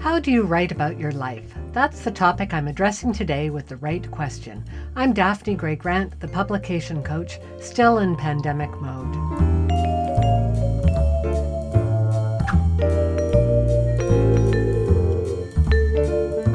How do you write about your life? That's the topic I'm addressing today with the right question. I'm Daphne Gray Grant, the publication coach, still in pandemic mode.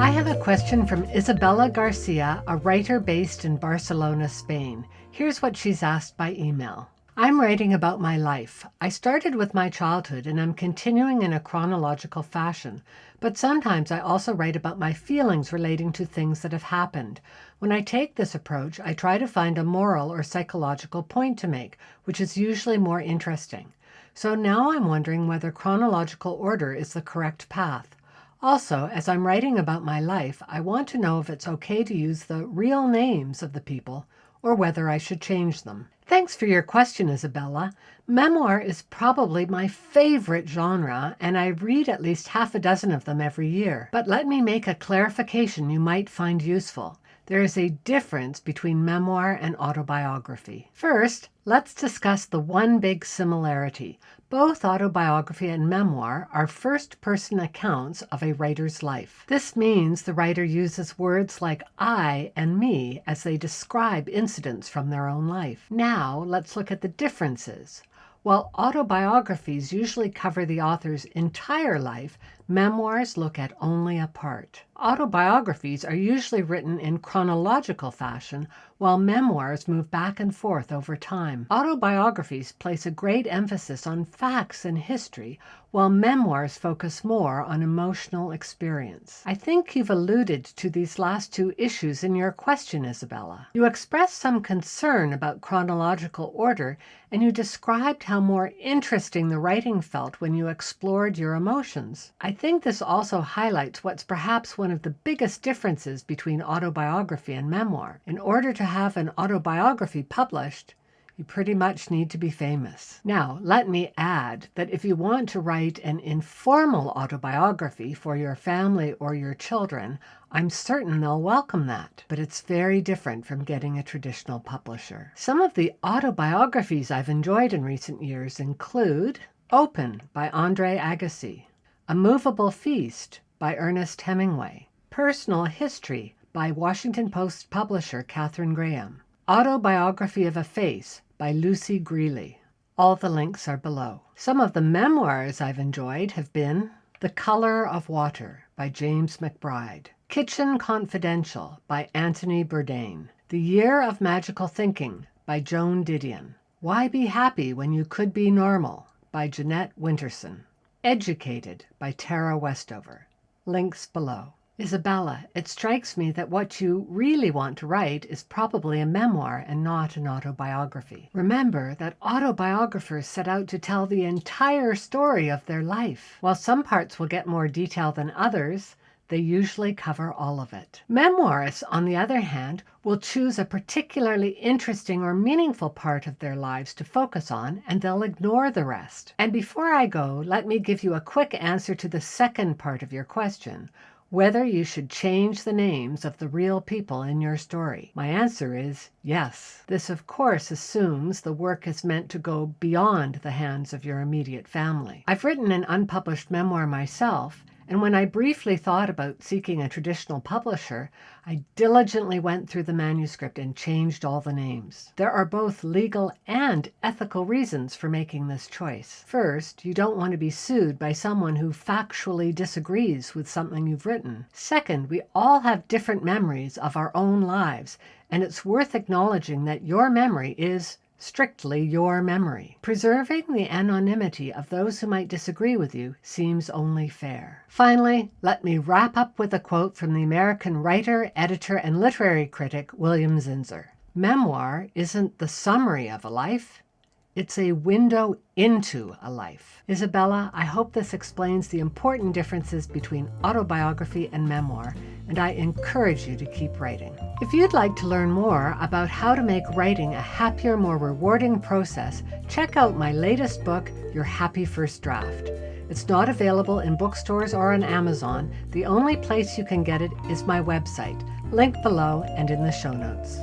I have a question from Isabella Garcia, a writer based in Barcelona, Spain. Here's what she's asked by email. I'm writing about my life. I started with my childhood and I'm continuing in a chronological fashion, but sometimes I also write about my feelings relating to things that have happened. When I take this approach, I try to find a moral or psychological point to make, which is usually more interesting. So now I'm wondering whether chronological order is the correct path. Also, as I'm writing about my life, I want to know if it's okay to use the real names of the people or whether I should change them. Thanks for your question, Isabella. Memoir is probably my favorite genre, and I read at least half a dozen of them every year. But let me make a clarification you might find useful. There is a difference between memoir and autobiography. First, let's discuss the one big similarity. Both autobiography and memoir are first-person accounts of a writer's life. This means the writer uses words like I and me as they describe incidents from their own life. Now, let's look at the differences. While autobiographies usually cover the author's entire life, memoirs look at only a part. Autobiographies are usually written in chronological fashion, while memoirs move back and forth over time. Autobiographies place a great emphasis on facts and history, while memoirs focus more on emotional experience. I think you've alluded to these last two issues in your question, Isabella. You expressed some concern about chronological order, and you described how more interesting the writing felt when you explored your emotions. I think this also highlights what's perhaps one of the biggest differences between autobiography and memoir. In order to have an autobiography published, you pretty much need to be famous. Now, let me add that if you want to write an informal autobiography for your family or your children, I'm certain they'll welcome that. But it's very different from getting a traditional publisher. Some of the autobiographies I've enjoyed in recent years include Open by Andre Agassi, A Moveable Feast by Ernest Hemingway, Personal History by Washington Post publisher Katharine, Autobiography of a Face by Lucy Grealy. All the links are below. Some of the memoirs I've enjoyed have been The Color of Water by James McBride, Kitchen Confidential by Anthony Bourdain, The Year of Magical Thinking by Joan Didion, Why Be Happy When You Could Be Normal by Jeanette Winterson, Educated by Tara Westover. Links below. Isabella, it strikes me that what you really want to write is probably a memoir and not an autobiography. Remember that autobiographers set out to tell the entire story of their life. While some parts will get more detail than others, they usually cover all of it. Memoirists, on the other hand, will choose a particularly interesting or meaningful part of their lives to focus on, and they'll ignore the rest. And before I go, let me give you a quick answer to the second part of your question, whether you should change the names of the real people in your story. My answer is yes. This, of course, assumes the work is meant to go beyond the hands of your immediate family. I've written an unpublished memoir myself, and when I briefly thought about seeking a traditional publisher, I diligently went through the manuscript and changed all the names. There are both legal and ethical reasons for making this choice. First, you don't want to be sued by someone who factually disagrees with something you've written. Second, we all have different memories of our own lives, and it's worth acknowledging that your memory is strictly your memory. Preserving the anonymity of those who might disagree with you seems only fair. Finally, let me wrap up with a quote from the American writer, editor, and literary critic William Zinsser. Memoir isn't the summary of a life, it's a window into a life. Isabella, I hope this explains the important differences between autobiography and memoir, and I encourage you to keep writing. If you'd like to learn more about how to make writing a happier, more rewarding process, check out my latest book, Your Happy First Draft. It's not available in bookstores or on Amazon. The only place you can get it is my website, linked below and in the show notes.